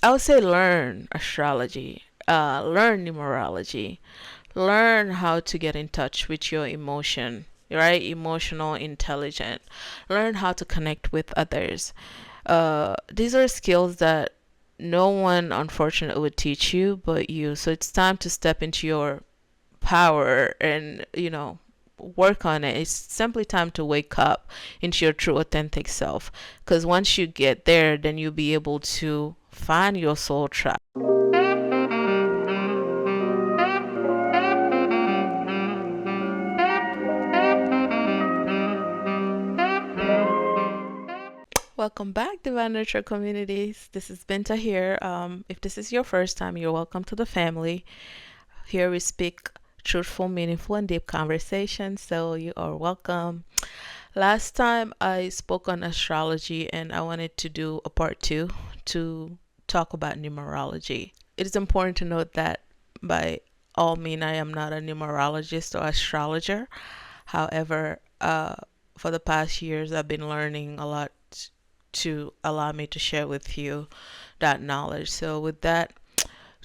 I would say learn astrology, learn numerology, learn how to get in touch with your emotion, right? Emotional intelligent. Learn how to connect with others. These are skills that no one unfortunately would teach you but you. So it's time to step into your power and, work on it. It's simply time to wake up into your true authentic self, because once you get there, then you'll be able to find your soul tribe. Welcome back, Divine Nurture communities. This is Binta here. If this is your first time, you're welcome to the family. Here we speak truthful, meaningful, and deep conversations, so you are welcome. Last time I spoke on astrology, and I wanted to do a part two to talk about numerology. It is important to note that by all means, I am not a numerologist or astrologer. However, for the past years, I've been learning a lot to allow me to share with you that knowledge. So, with that,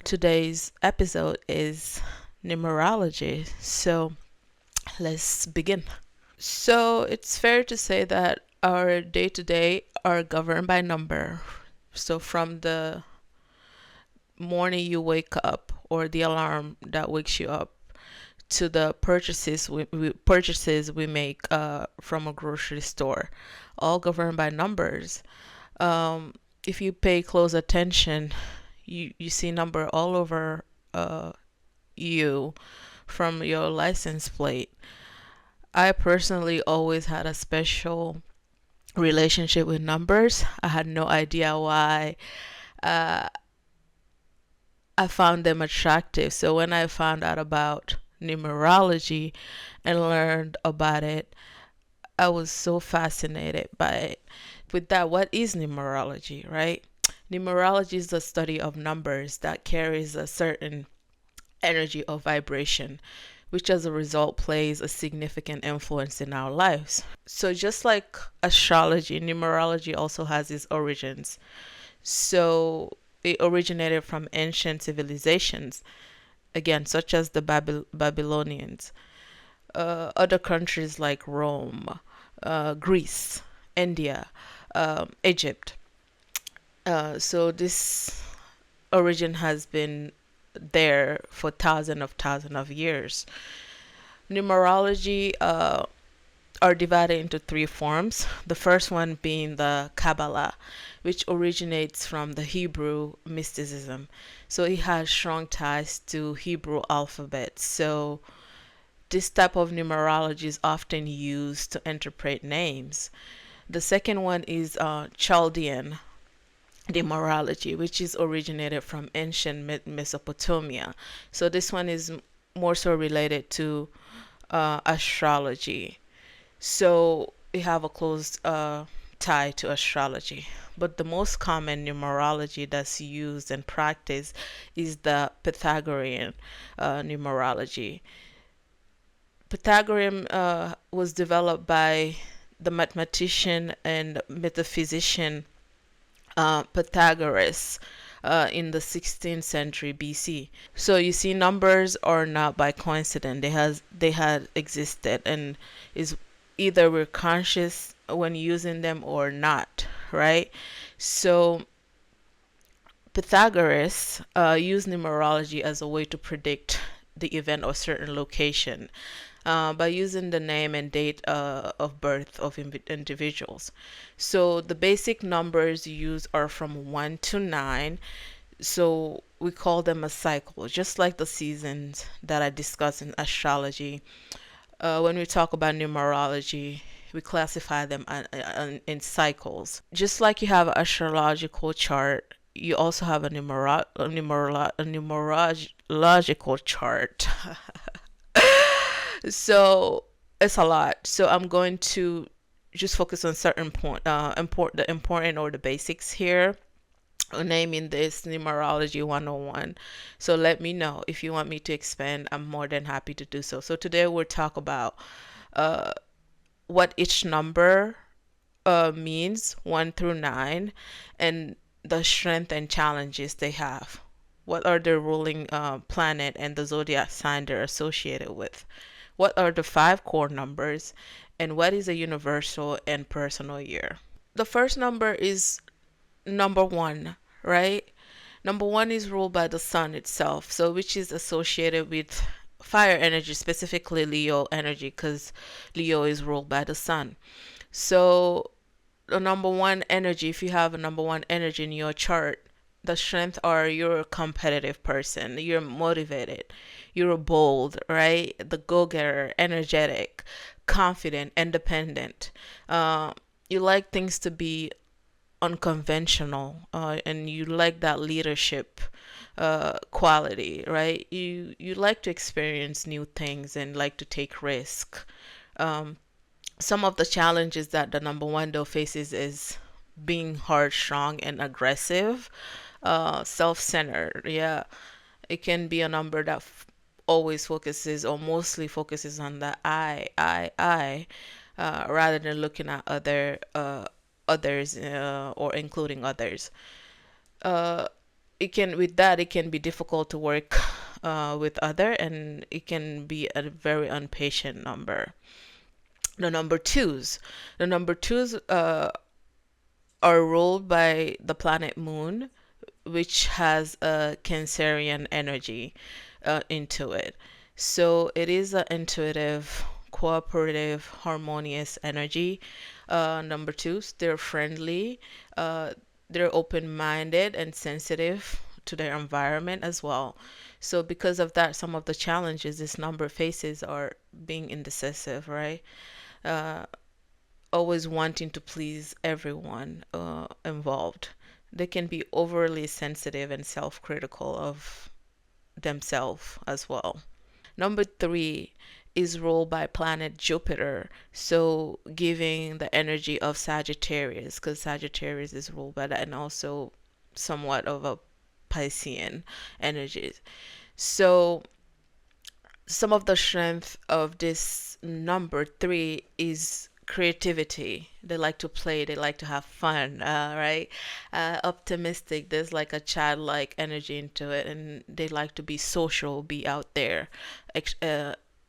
today's episode is numerology. So, let's begin. So, it's fair to say that our day to day are governed by number. So, from the morning you wake up or the alarm that wakes you up to the purchases we make from a grocery store, all governed by numbers. If you pay close attention, you see number all over you, from your license plate. I personally always had a special relationship with numbers. I had no idea why. Uh, I found them attractive. So when I found out about numerology and learned about it, I was so fascinated by it. With that, what is numerology, right? Numerology is the study of numbers that carries a certain energy or vibration, which as a result plays a significant influence in our lives. So just like astrology, numerology also has its origins. So it originated from ancient civilizations, again, such as the Babylonians, other countries like Rome, Greece, India, Egypt. So this origin has been there for thousands of years. Numerology are divided into three forms. The first one being the Kabbalah, which originates from the Hebrew mysticism. So it has strong ties to Hebrew alphabet. So this type of numerology is often used to interpret names. The second one is Chaldean numerology, which is originated from ancient Mesopotamia. So this one is more so related to astrology. So we have a close tie to astrology. But the most common numerology that's used and practiced is the Pythagorean numerology. Pythagorean was developed by the mathematician and metaphysician Pythagoras in the 16th century BC. So you see, numbers are not by coincidence. They had existed, and is either we're conscious when using them or not, right? So Pythagoras used numerology as a way to predict the event or certain location by using the name and date of birth of individuals. So the basic numbers used are from 1 to 9. So we call them a cycle, just like the seasons that I discuss in astrology. When we talk about numerology, we classify them in cycles. Just like you have an astrological chart, you also have a numerological chart. So it's a lot. So I'm going to just focus on certain the important or the basics here, naming this numerology 101. So let me know if you want me to expand. I'm more than happy to do so. So today we'll talk about what each number means, 1 through 9, and the strength and challenges they have. What are the ruling planet and the zodiac sign they're associated with? What are the five core numbers? And what is a universal and personal year? The first number is number one, right? Number one is ruled by the sun itself, so which is associated with fire energy, specifically Leo energy, because Leo is ruled by the sun. So the number one energy, if you have a number one energy in your chart, the strength are you're a competitive person, you're motivated, you're bold, right? The go-getter, energetic, confident, independent. Uh, you like things to be unconventional, and you like that leadership quality, right? You like to experience new things and like to take risk. Um, some of the challenges that the number one though faces is being hard, strong, and aggressive, self-centered. Yeah, it can be a number that always focuses or mostly focuses on the I, rather than looking at others, or including others. Uh, it can with that it can be difficult to work with other, and it can be a very impatient number. The number twos, the number twos are ruled by the planet Moon, which has a Cancerian energy into it. So it is an intuitive, cooperative, harmonious energy. Number twos, they're friendly, uh, they're open minded and sensitive to their environment as well. So, because of that, some of the challenges this number faces are being indecisive, right? Uh, Always wanting to please everyone involved. They can be overly sensitive and self critical of themselves as well. Number three is ruled by planet Jupiter, so giving the energy of Sagittarius, because Sagittarius is ruled by that, and also somewhat of a Piscean energies. So some of the strength of this number three is creativity. They like to play, they like to have fun, right? Optimistic, there's like a childlike energy into it, and they like to be social, be out there,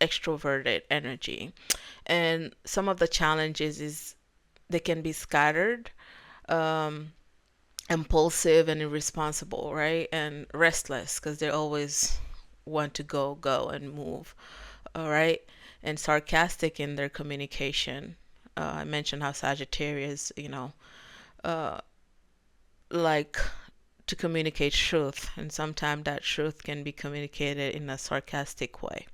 extroverted energy. And some of the challenges is they can be scattered, um, impulsive and irresponsible, right? And restless because they always want to go and move, all right? And sarcastic in their communication. I mentioned how Sagittarius, uh, like to communicate truth, and sometimes that truth can be communicated in a sarcastic way.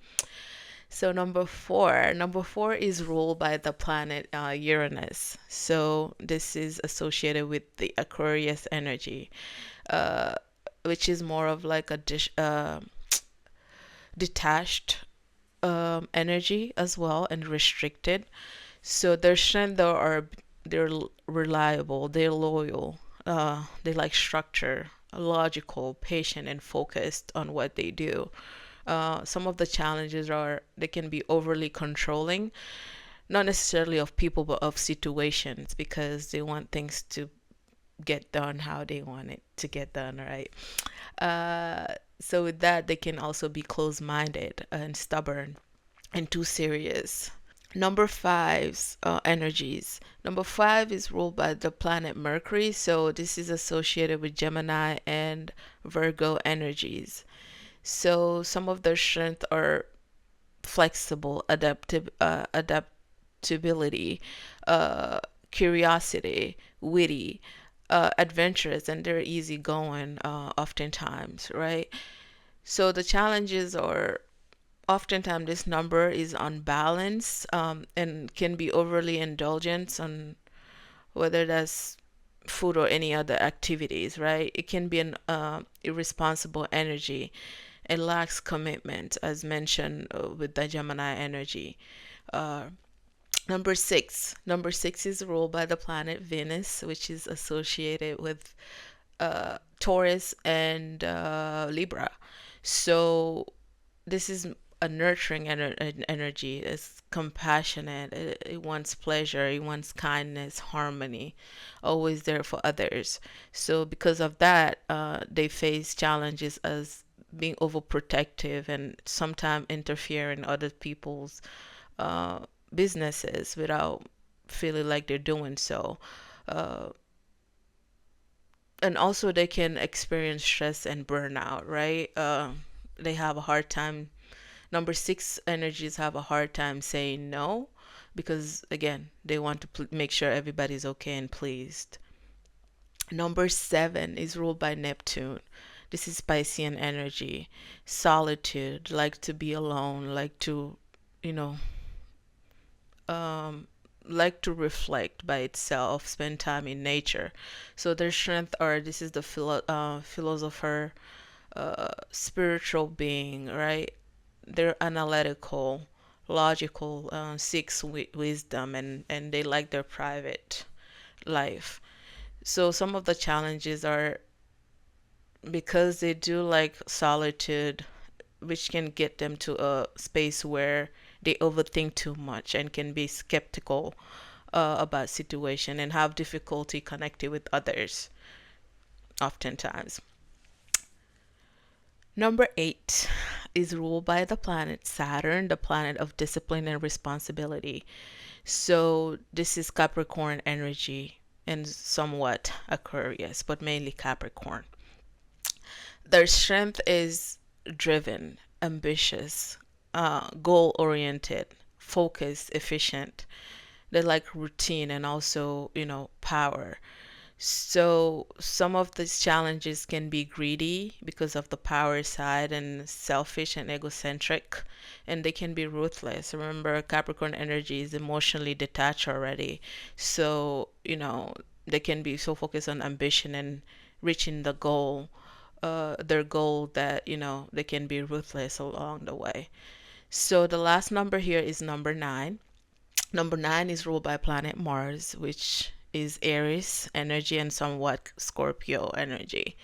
So number four is ruled by the planet Uranus. So this is associated with the Aquarius energy, uh, which is more of like a detached energy as well, and restricted. So their strength though are they're reliable, they're loyal, they like structure, logical, patient, and focused on what they do. Some of the challenges are they can be overly controlling, not necessarily of people, but of situations, because they want things to get done how they want it to get done, right? So with that, they can also be closed-minded and stubborn and too serious. Number five's energies. Number five is ruled by the planet Mercury, so this is associated with Gemini and Virgo energies. So some of their strengths are flexible, adaptability, uh, curiosity, witty, adventurous, and they're easygoing oftentimes, right? So the challenges are oftentimes this number is unbalanced, and can be overly indulgent on whether that's food or any other activities, right? It can be an irresponsible energy. It lacks commitment, as mentioned with the Gemini energy. Uh, Number six is ruled by the planet Venus, which is associated with Taurus and Libra. So this is a nurturing energy. It's compassionate. It wants pleasure. It wants kindness, harmony, always there for others. So because of that, they face challenges as being overprotective and sometimes interfere in other people's uh, businesses without feeling like they're doing so. Uh, and also they can experience stress and burnout, right? They have a hard time. Number six energies have a hard time saying no because, again, they want to make sure everybody's okay and pleased. Number seven is ruled by Neptune. This is Piscean energy. Solitude, like to be alone, you know, um, like to reflect by itself, spend time in nature. So their strength are this is the philosopher, spiritual being, right? They're analytical, logical, seeks wisdom, and they like their private life. So some of the challenges are because they do like solitude, which can get them to a space where they overthink too much and can be skeptical about situation and have difficulty connecting with others oftentimes. Number eight is ruled by the planet Saturn, the planet of discipline and responsibility. So this is Capricorn energy and somewhat Aquarius, but mainly Capricorn. Their strength is driven, ambitious, goal oriented, focused, efficient. They like routine and also, power. So some of these challenges can be greedy because of the power side and selfish and egocentric, and they can be ruthless. Remember, Capricorn energy is emotionally detached already. So, they can be so focused on ambition and reaching their goal that, they can be ruthless along the way. So the last number here is number nine. Number nine is ruled by planet Mars, which is Aries energy and somewhat Scorpio energy.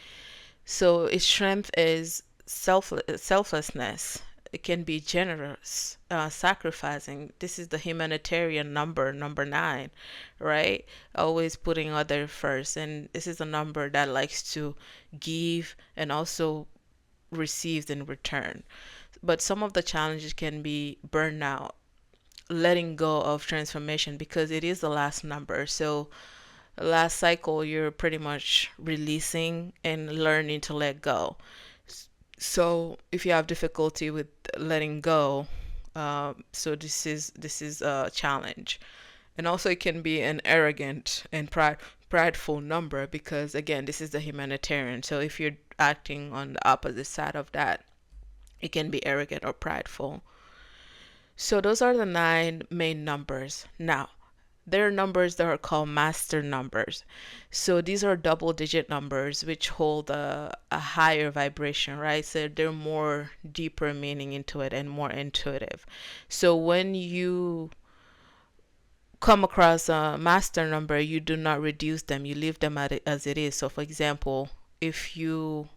So its strength is selflessness. It can be generous, sacrificing. This is the humanitarian number nine, right? Always putting other first. And this is a number that likes to give and also receives in return. But some of the challenges can be burnout, letting go of transformation because it is the last number. So last cycle you're pretty much releasing and learning to let go. So if you have difficulty with letting go, so this is a challenge. And also it can be an arrogant and prideful number because again this is the humanitarian. So if you're acting on the opposite side of that, it can be arrogant or prideful. So those are the nine main numbers. Now, there are numbers that are called master numbers. So these are double digit numbers which hold a higher vibration, right? So they're more deeper meaning into it and more intuitive. So when you come across a master number, you do not reduce them, you leave them at it as it is. So for example, if you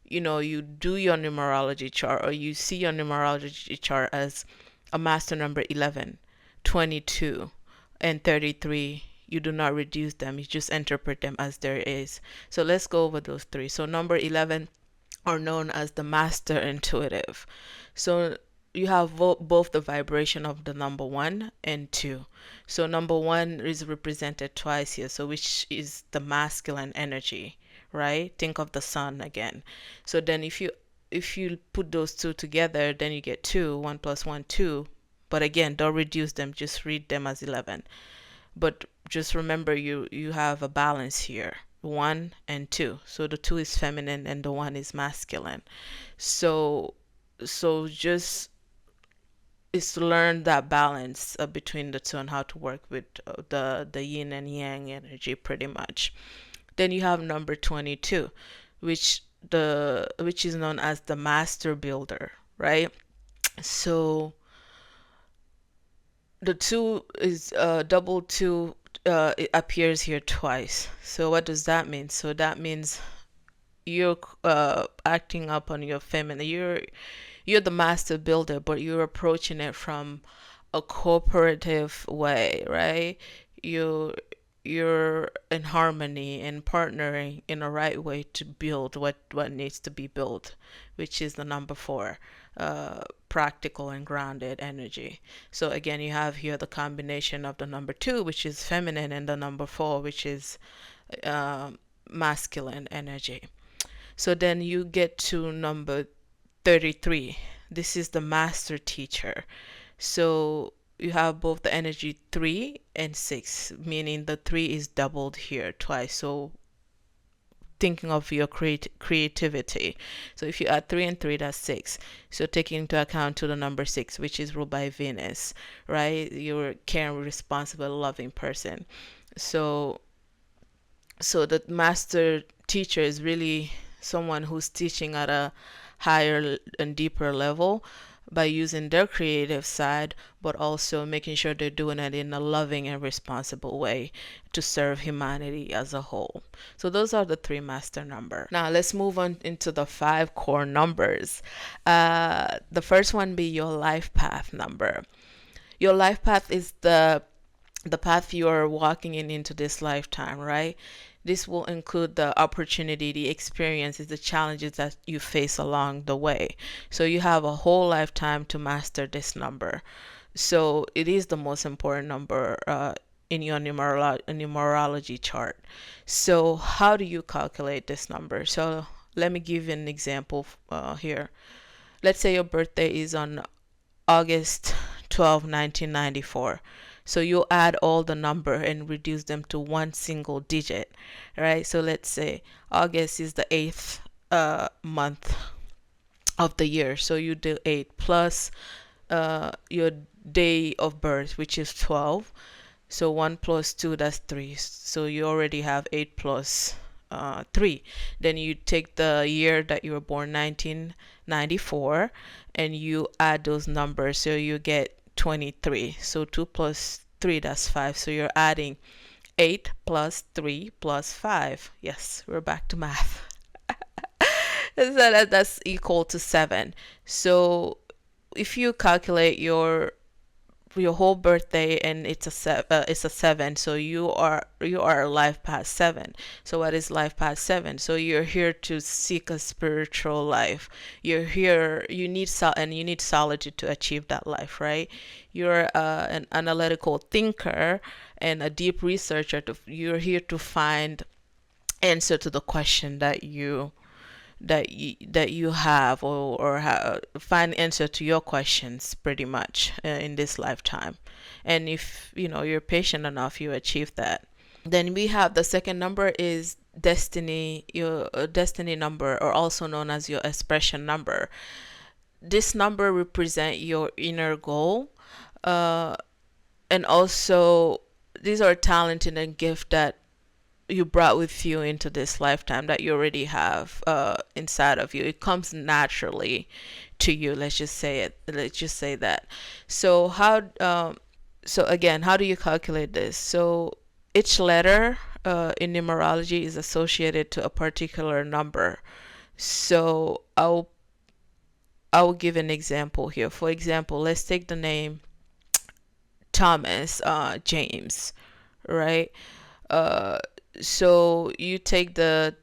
do your numerology chart or you see your numerology chart as a master number 11, 22, and 33, you do not reduce them, you just interpret them as there is. So let's go over those three. So number 11 are known as the master intuitive. So you have both the vibration of the number one and two. So number one is represented twice here, so which is the masculine energy, right? Think of the sun again. So then if you put those two together, then you get two. One plus one, two. But again, don't reduce them, just read them as 11. But just remember you have a balance here, one and two. So the two is feminine and the one is masculine. So just is to learn that balance between the two and how to work with the yin and yang energy pretty much. Then you have number 22, which is known as the master builder, right? So the two is double two. It appears here twice. So what does that mean? So that means you're acting up on your feminine. you're the master builder, but you're approaching it from a cooperative way, right? You you're in harmony and partnering in a right way to build what needs to be built, which is the number 4, practical and grounded energy. So again, you have here the combination of the number 2, which is feminine, and the number 4, which is uh, masculine energy. So then you get to number 33. This is the master teacher. So you have both the energy 3 and 6, meaning the 3 is doubled here twice. So thinking of your creativity. So if you add 3 and 3, that's 6. So taking into account to the number 6, which is ruled by Venus, right? You're a caring, responsible, loving person. So the master teacher is really someone who's teaching at a higher and deeper level by using their creative side, but also making sure they're doing it in a loving and responsible way to serve humanity as a whole. So those are the 3 master number. Now let's move on into the 5 core numbers. The first one be your life path number. Your life path is the path you are walking into this lifetime, right? This will include the opportunity, the experiences, the challenges that you face along the way. So you have a whole lifetime to master this number. So it is the most important number in your numerology chart. So how do you calculate this number? So let me give you an example here. Let's say your birthday is on August 12, 1994. So you'll add all the number and reduce them to one single digit, right? So let's say August is the 8th month of the year. So you do 8 plus your day of birth, which is 12. So 1 plus 2, that's 3. So you already have 8 plus 3. Then you take the year that you were born, 1994, and you add those numbers. So you get 23. So 2 plus 3, that's 5. So you're adding 8 plus 3 plus 5. Yes, we're back to math. So that's equal to 7. So if you calculate your whole birthday and it's a 7, so you are life path 7. So what is life path 7? So you're here to seek a spiritual life. You're here, you need solitude to achieve that life, right? You're an analytical thinker and a deep researcher. You're here to find answer to the question that you have, or find answer to your questions pretty much in this lifetime. And if you're patient enough, you achieve that. Then we have the second number is destiny, your destiny number, or also known as your expression number. This number represent your inner goal, and also these are talent and a gift that you brought with you into this lifetime that you already have inside of you. It comes naturally to you. Let's just say that. So again, how do you calculate this? So each letter in numerology is associated to a particular number. So I'll give an example here. For example, let's take the name Thomas James, right? So you take the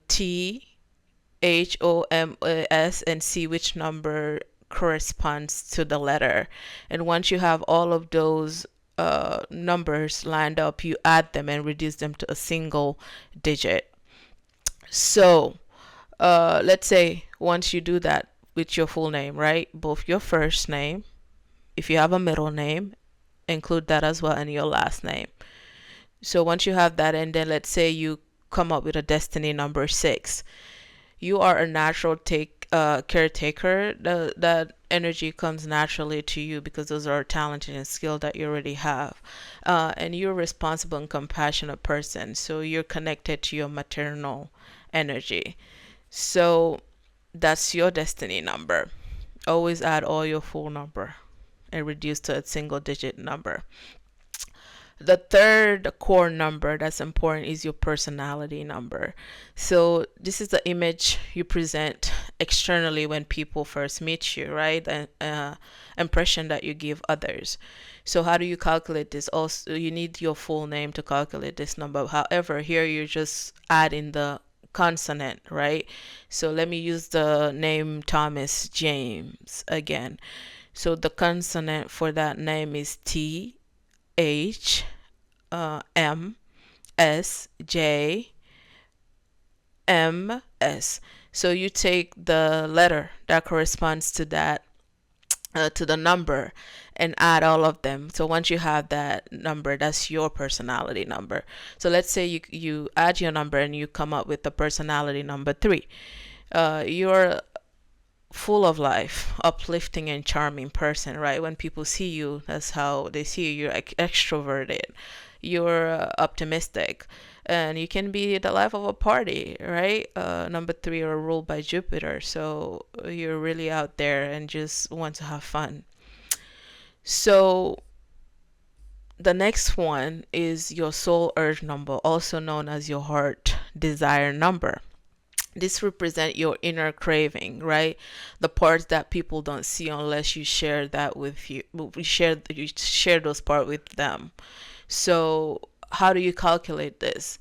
THOMAS and see which number corresponds to the letter. And once you have all of those numbers lined up, you add them and reduce them to a single digit. So let's say once you do that with your full name, right? Both your first name, if you have a middle name, include that as well, and your last name. So once you have that, and then let's say you come up with a destiny number 6, you are a natural caretaker. That energy comes naturally to you because those are talented and skill that you already have, and you're a responsible and compassionate person. So you're connected to your maternal energy. So that's your destiny number. Always add all your full number and reduce to a single digit number. The third core number that's important is your personality number. So this is the image you present externally when people first meet you, right? And impression that you give others. So how do you calculate this? Also, you need your full name to calculate this number. However, here you're just adding the consonant, right? So let me use the name Thomas James again. So the consonant for that name is T H M S J M S. So you take the letter that corresponds to that to the number and add all of them. So once you have that number, that's your personality number. So let's say you add your number and you come up with the personality number 3. You're full of life, uplifting and charming person, right? When people see you, that's how they see you. You're extroverted, you're optimistic, and you can be the life of a party, right? Number 3 are ruled by Jupiter, so you're really out there and just want to have fun. So the next one is your soul urge number, also known as your heart desire number. This represents your inner craving, right? The parts that people don't see unless you share that with you share those parts with them. So how do you calculate this?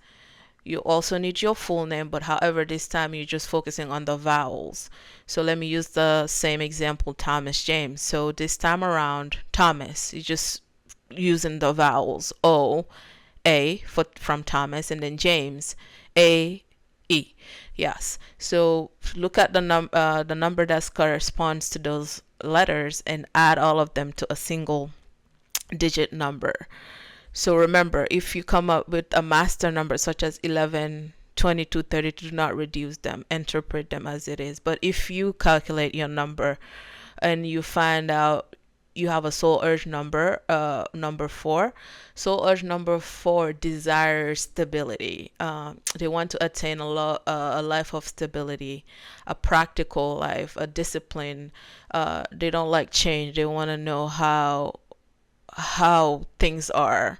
You also need your full name, but however, this time you're just focusing on the vowels. So let me use the same example, Thomas James. So this time around, Thomas, you're just using the vowels. O, A from Thomas, and then James, A, E. Yes. So look at the number that corresponds to those letters and add all of them to a single digit number. So remember, if you come up with a master number such as 11, 22, 32, do not reduce them. Interpret them as it is. But if you calculate your number and you find out you have a soul urge number, number 4. Soul urge number 4 desires stability. They want to attain a life of stability, a practical life, a discipline. They don't like change. They want to know how things are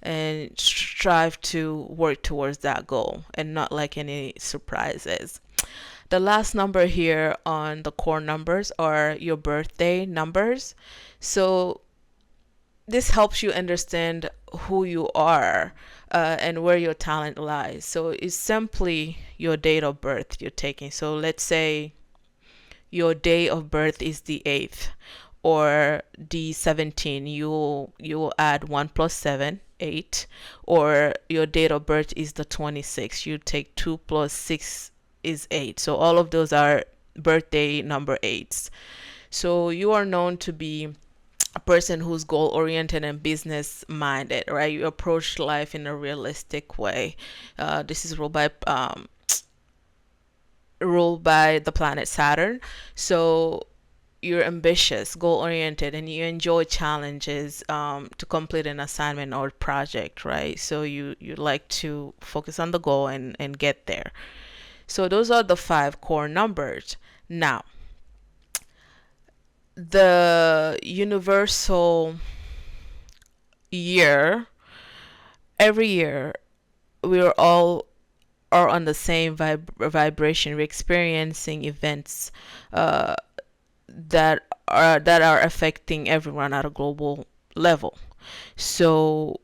and strive to work towards that goal and not like any surprises. The last number here on the core numbers are your birthday numbers. So this helps you understand who you are and where your talent lies. So it's simply your date of birth you're taking. So let's say your day of birth is the 8th or the 17th. You will add 1 plus 7, 8. Or your date of birth is the 26th. You take 2 plus 6 is 8. So all of those are birthday number 8s. So you are known to be a person who's goal oriented and business minded, right? You approach life in a realistic way. This is ruled by the planet Saturn. So you're ambitious, goal oriented, and you enjoy challenges to complete an assignment or project, right? So you like to focus on the goal and get there. So those are the 5 core numbers. Now, the universal year, every year we're all are on the same vibration. We're experiencing events that are affecting everyone at a global level. So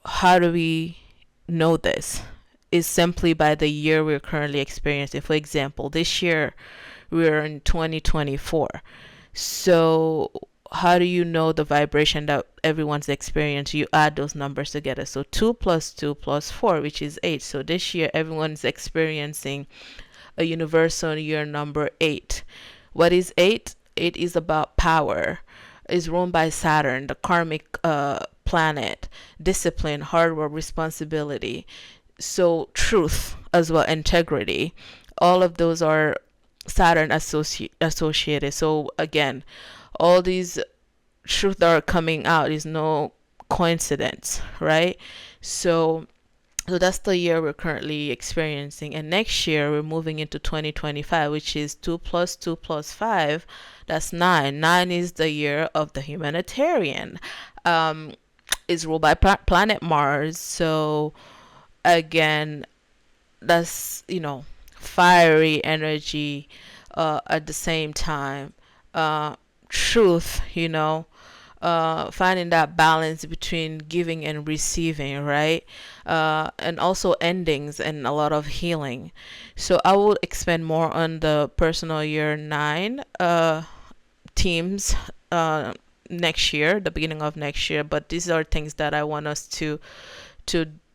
how do we know this? Is simply by the year we're currently experiencing. For example, this year we're in 2024. So how do you know the vibration that everyone's experiencing? You add those numbers together. So 2 plus 2 plus 4, which is 8. So this year everyone's experiencing a universal year number 8. What is 8? 8 is about power. Is ruled by Saturn, the karmic planet, discipline, hard work, responsibility. So truth as well, integrity. All of those are Saturn associated. So again, all these truth that are coming out is no coincidence, right? So that's the year we're currently experiencing. And next year we're moving into 2025, which is 2 plus 2 plus 5. That's 9. 9 is the year of the humanitarian. Is ruled by planet Mars. So again, that's, fiery energy, at the same time. Truth, finding that balance between giving and receiving, right? And also endings and a lot of healing. So I will expand more on the personal year 9 themes next year, the beginning of next year. But these are things that I want us to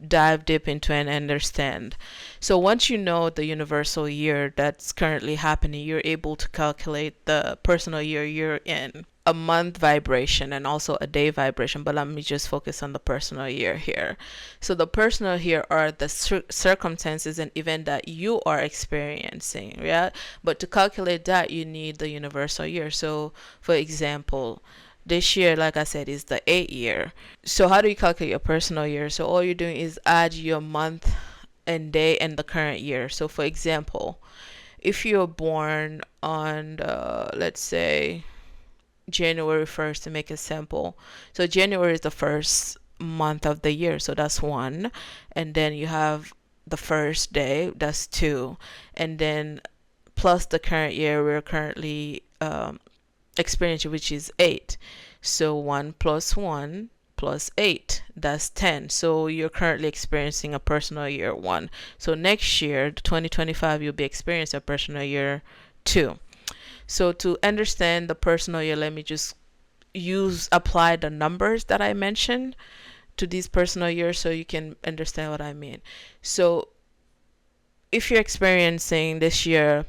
dive deep into and understand. So once you know the universal year that's currently happening, you're able to calculate the personal year you're in, a month vibration and also a day vibration. But let me just focus on the personal year here. So the personal here are the circumstances and event that you are experiencing, yeah. But to calculate that, you need the universal year. So for example, this year, like I said, is the 8 year. So how do you calculate your personal year? So all you're doing is add your month and day and the current year. So for example, if you're born on, let's say, January 1st, to make it simple. So January is the first month of the year, so that's 1. And then you have the first day, that's 2. And then plus the current year we're currently experiencing, which is 8. So 1 plus 1 plus 8, that's 10. So you're currently experiencing a personal year 1. So next year, 2025, you'll be experiencing a personal year 2. So to understand the personal year, let me just apply the numbers that I mentioned to these personal years so you can understand what I mean. So if you're experiencing this year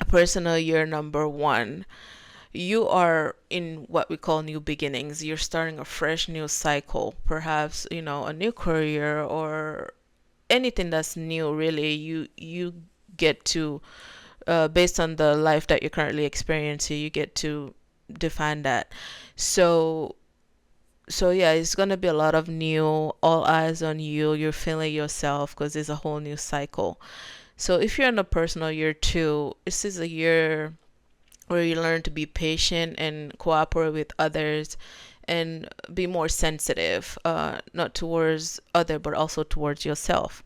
a personal year number 1, you are in what we call new beginnings. You're starting a fresh new cycle, perhaps, a new career or anything that's new, really. You get to, based on the life that you're currently experiencing, you get to define that. So yeah, it's gonna be a lot of new, all eyes on you. You're feeling yourself because there's a whole new cycle. So if you're in a personal year 2, this is a year where you learn to be patient and cooperate with others and be more sensitive, not towards other but also towards yourself.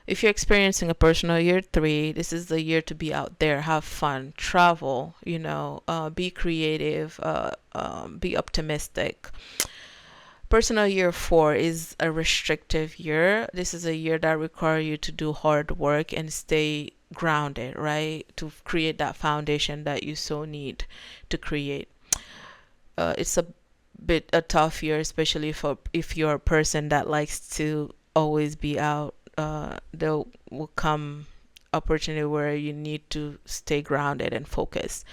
If you're experiencing a personal year 3, this is the year to be out there, have fun, travel, be creative, be optimistic. Personal year 4 is a restrictive year. This is a year that requires you to do hard work and stay grounded, right? To create that foundation that you so need to create. It's a bit a tough year, especially for if you're a person that likes to always be out. There will come opportunity where you need to stay grounded and focused.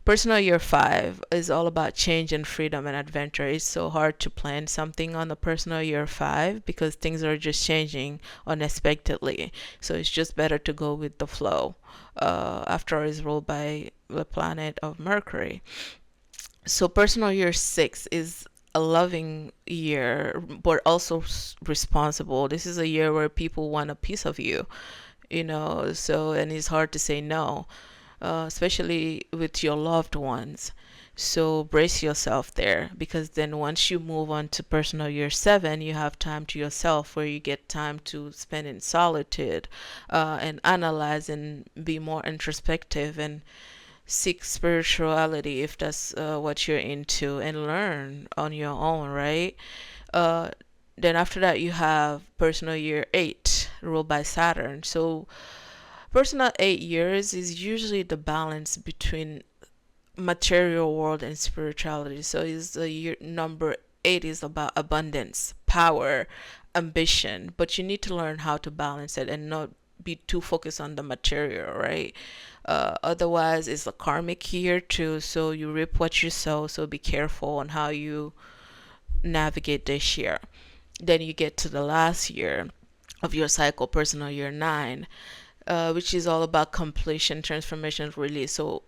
Personal year 5 is all about change and freedom and adventure. It's so hard to plan something on the personal year 5 because things are just changing unexpectedly. So it's just better to go with the flow. After all, it's ruled by the planet of Mercury. So personal year 6 is a loving year, but also responsible. This is a year where people want a piece of you, so, and it's hard to say no, especially with your loved ones. So brace yourself there, because then once you move on to personal year 7, you have time to yourself where you get time to spend in solitude, and analyze and be more introspective and seek spirituality if that's what you're into, and learn on your own, right? Uh, then after that, you have personal year 8, ruled by Saturn. So personal 8 years is usually the balance between material world and spirituality. So is the year number 8 is about abundance, power, ambition, but you need to learn how to balance it and not be too focused on the material, right? Otherwise, it's a karmic year too, so you reap what you sow. So be careful on how you navigate this year. Then you get to the last year of your cycle, personal year 9, which is all about completion, transformation, release. So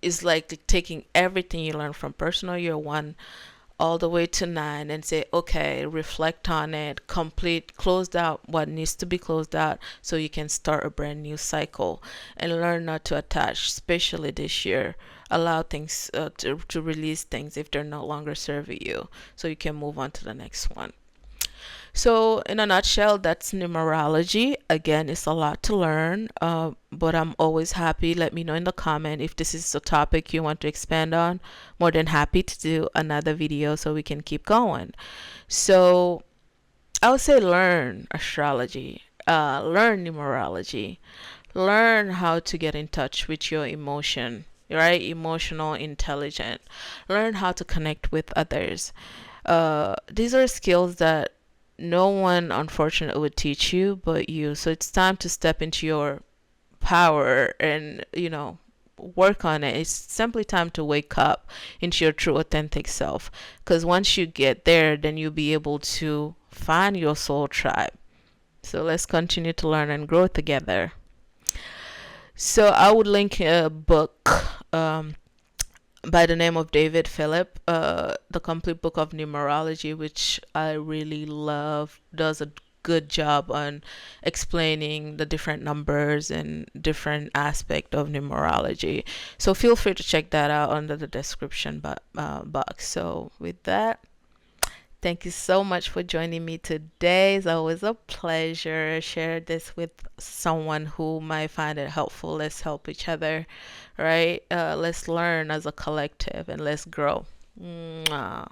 it's like taking everything you learned from personal year 1 all the way to 9 and say, okay, reflect on it, complete, closed out what needs to be closed out so you can start a brand new cycle, and learn not to attach, especially this year. Allow things to release things if they're no longer serving you so you can move on to the next one. So, in a nutshell, that's numerology. Again, it's a lot to learn, but I'm always happy. Let me know in the comment if this is a topic you want to expand on. More than happy to do another video so we can keep going. So, I would say learn astrology, learn numerology, learn how to get in touch with your emotion, right? Emotional intelligent. Learn how to connect with others. These are skills that no one unfortunately would teach you but you. So it's time to step into your power and, work on it. It's simply time to wake up into your true authentic self, because once you get there, then you'll be able to find your soul tribe. So let's continue to learn and grow together. So I would link a book by the name of David Phillips, the complete book of numerology, which I really love. Does a good job on explaining the different numbers and different aspect of numerology. So feel free to check that out under the description box. So with that, thank you so much for joining me today. It's always a pleasure. Share this with someone who might find it helpful. Let's help each other, right? Let's learn as a collective and let's grow. Mwah.